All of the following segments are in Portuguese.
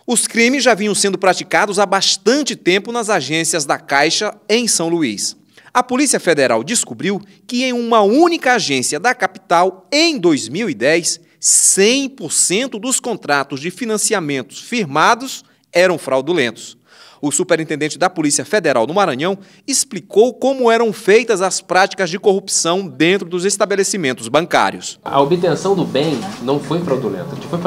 Os crimes já vinham sendo praticados há bastante tempo nas agências da Caixa em São Luís. A Polícia Federal descobriu que em uma única agência da capital, em 2010, 100% dos contratos de financiamentos firmados eram fraudulentos. O superintendente da Polícia Federal no Maranhão explicou como eram feitas as práticas de corrupção dentro dos estabelecimentos bancários. A obtenção do bem não foi fraudulenta. O que foi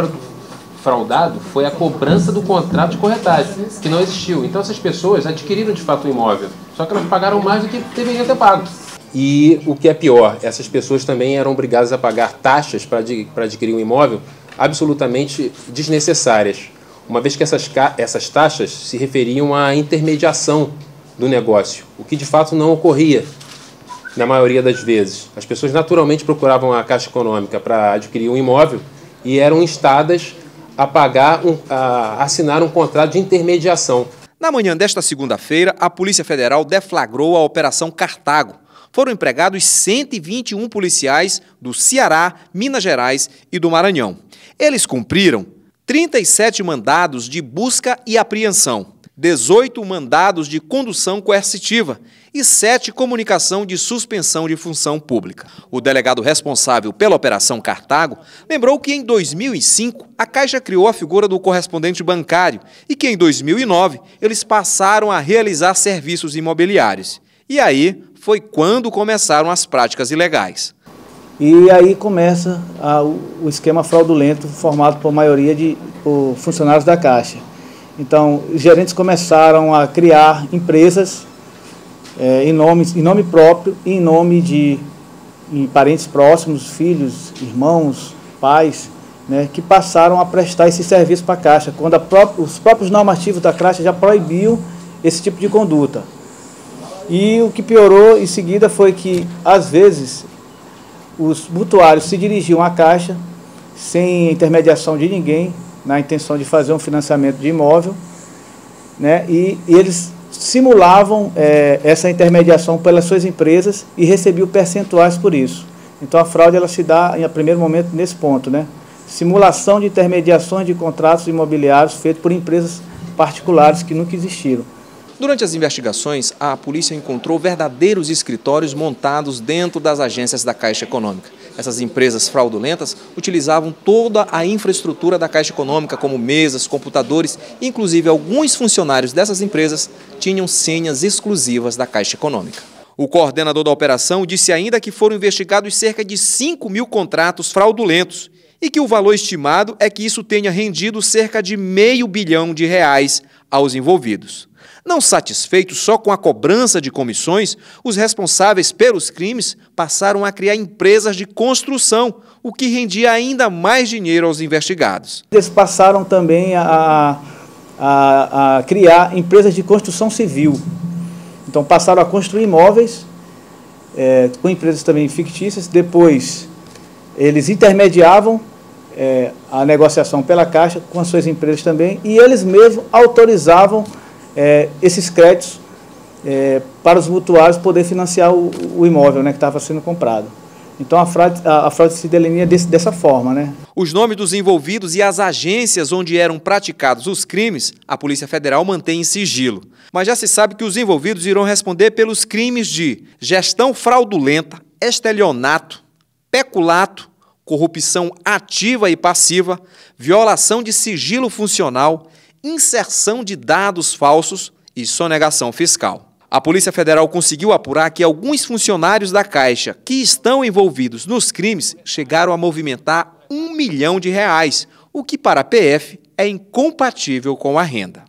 fraudado foi a cobrança do contrato de corretagem, que não existiu. Então essas pessoas adquiriram de fato o imóvel, só que elas pagaram mais do que deveriam ter pago. E o que é pior, essas pessoas também eram obrigadas a pagar taxas para adquirir um imóvel absolutamente desnecessárias, uma vez que essas taxas se referiam à intermediação do negócio, o que de fato não ocorria na maioria das vezes. As pessoas naturalmente procuravam a Caixa Econômica para adquirir um imóvel e eram instadas a assinar um contrato de intermediação. Na manhã desta segunda-feira, a Polícia Federal deflagrou a Operação Cartago. Foram empregados 121 policiais do Ceará, Minas Gerais e do Maranhão. Eles cumpriram 37 mandados de busca e apreensão, 18 mandados de condução coercitiva e 7 comunicação de suspensão de função pública. O delegado responsável pela Operação Cartago lembrou que em 2005 a Caixa criou a figura do correspondente bancário e que em 2009 eles passaram a realizar serviços imobiliários. E aí foi quando começaram as práticas ilegais. E aí começa o esquema fraudulento formado por maioria por funcionários da Caixa. Então, os gerentes começaram a criar empresas em nome próprio e em nome de parentes próximos, filhos, irmãos, pais, né, que passaram a prestar esse serviço para a Caixa, quando os próprios normativos da Caixa já proibiam esse tipo de conduta. E o que piorou em seguida foi que, às vezes, os mutuários se dirigiam à Caixa sem intermediação de ninguém, na intenção de fazer um financiamento de imóvel, né? E eles simulavam essa intermediação pelas suas empresas e recebiam percentuais por isso. Então a fraude ela se dá, em primeiro momento, nesse ponto, né? Simulação de intermediações de contratos imobiliários feitos por empresas particulares que nunca existiram. Durante as investigações, a polícia encontrou verdadeiros escritórios montados dentro das agências da Caixa Econômica. Essas empresas fraudulentas utilizavam toda a infraestrutura da Caixa Econômica, como mesas, computadores, inclusive alguns funcionários dessas empresas tinham senhas exclusivas da Caixa Econômica. O coordenador da operação disse ainda que foram investigados cerca de 5.000 contratos fraudulentos e que o valor estimado é que isso tenha rendido cerca de R$500 milhão aos envolvidos. Não satisfeitos só com a cobrança de comissões, os responsáveis pelos crimes passaram a criar empresas de construção, o que rendia ainda mais dinheiro aos investigados. Eles passaram também a criar empresas de construção civil. Então passaram a construir imóveis com empresas também fictícias. Depois eles intermediavam a negociação pela Caixa com as suas empresas também e eles mesmos autorizavam esses créditos para os mutuários poder financiar o imóvel, né, que estava sendo comprado. Então a fraude se delinea dessa forma, né? Os nomes dos envolvidos e as agências onde eram praticados os crimes, a Polícia Federal mantém em sigilo. Mas já se sabe que os envolvidos irão responder pelos crimes de gestão fraudulenta, estelionato, peculato, corrupção ativa e passiva, violação de sigilo funcional, inserção de dados falsos e sonegação fiscal. A Polícia Federal conseguiu apurar que alguns funcionários da Caixa que estão envolvidos nos crimes chegaram a movimentar R$1 milhão, o que para a PF é incompatível com a renda.